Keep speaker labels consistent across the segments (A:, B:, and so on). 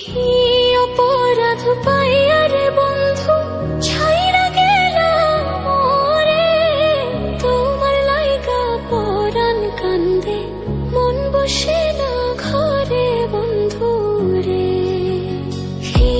A: কি অপরাধ পাইয়া রে বন্ধু ছাইরা গেলাম মোরে, তোমার লাইগা পরাণ কান্দে মন বসে না ঘরে বন্ধু রে। কি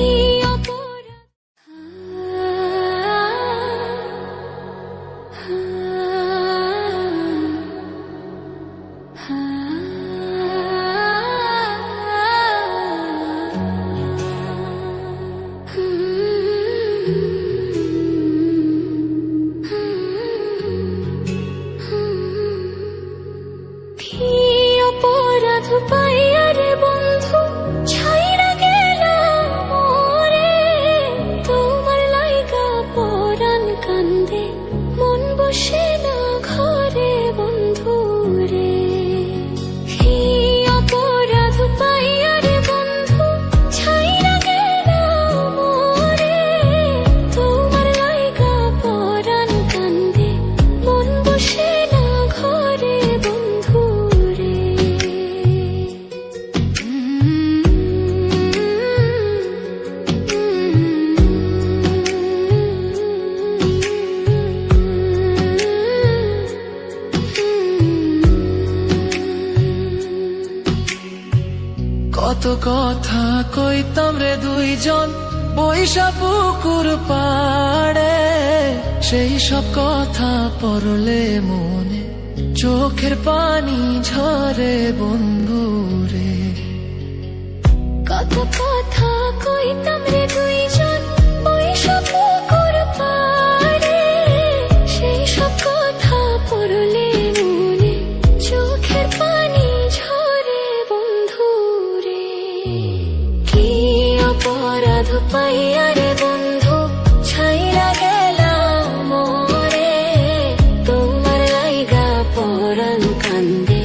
A: অপরাধ পাইয়া রে বন্ধু ছাইরা গেলাম মোরে, তোমার লাইগা পরাণ কান্দে মন বসে না ঘরে বন্ধু রে। কি অপরাধ পাইয়া রে বন্ধু ছাইরা গেলাম মোরে, তোমার লাইগা পরাণ কান্দে মন বসে না ঘরে বন্ধু রে।
B: কত কথা কইতাম রে দুইজন বৈশা পুকুর পাড়ে, সেই সব কথা পড়লে মনে চোখের পানি ঝরে বন্ধু রে।
A: কত কথা কইতাম রে দুইজন বৈশা পুকুর পাড়ে, সেই সব কথা পড়লে মনে চোখের পানি ঝরে বন্ধু রে। কি অপরাধ পাইয়া রে বন্ধু ছাইরা গেলাম মোরে, তোমার লাইগা পরাণ কান্দে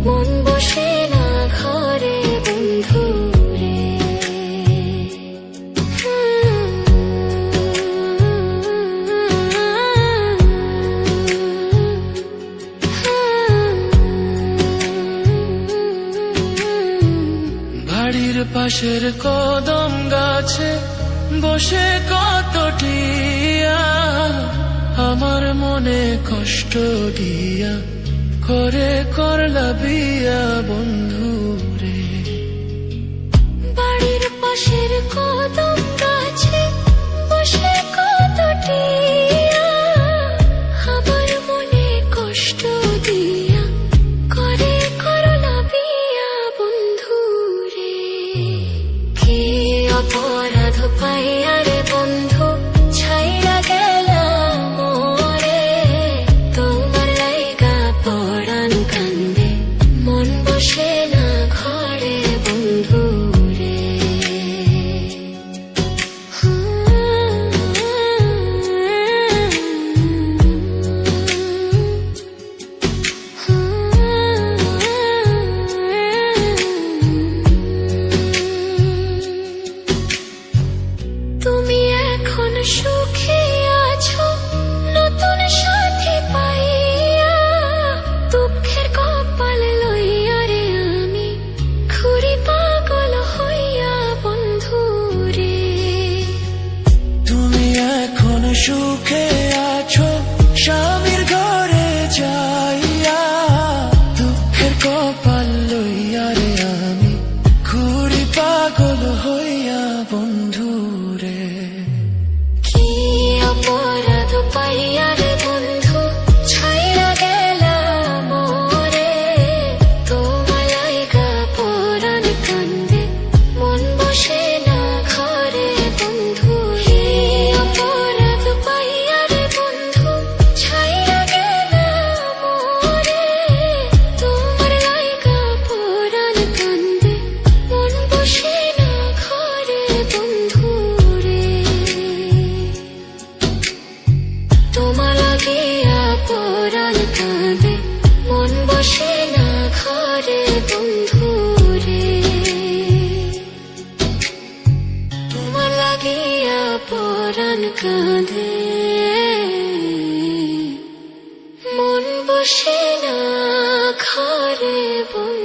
A: মন বসে না ঘরে বন্ধু রে।
B: বাড়ির পাশের কদম গাছে বসে কত টিয়া, আমার মনে কষ্ট দিয়া করে করলা বিয়া বন্ধু রে।
A: বাড়ির পাশের কদম গাছে বসে কত টিয়া, আমার মনে কষ্ট দিয়া করে করলা বিয়া বন্ধু রে। কি অপরাধ পাইয়া রে বন্ধু ছাইরা গেলাম মোরে, তোমার লাইগা পরাণ কান্দে মন বসে না ঘরে বন্ধু রে। তুমি এখন সুখে আছো নতুন সাথী পাইয়া, দুঃখের কপাল লইয়া রে আমি ঘুরি পাগল হইয়া বন্ধু রে।
B: তুমি এখন সুখে আছো স্বামীর ঘরে যাইয়া, দুঃখের কপাল লইয়া রে আমি ঘুরি পাগল হইয়া বন্ধু রে।
A: কি অপরাধ পাইয়া রে বন্ধু ছাইরা গেলাম মোরে, তোমার লাইগা পরাণ কান্দে মন বসে না ঘরে বন্ধু রে। অপরাধ পাইয়া রে বন্ধু ছাইরা গেলাম মোরে, তোমার লাইগা পরাণ কান্দে মন বসে না ঘরে বন্ধু রে। তোমার লাগিয়া পরাণ কাঁদে মন বসে না ঘরে বন্ধু রে। তোমার লাগিয়া পরাণ কাঁদে মন বসে না ঘরে বন্ধু।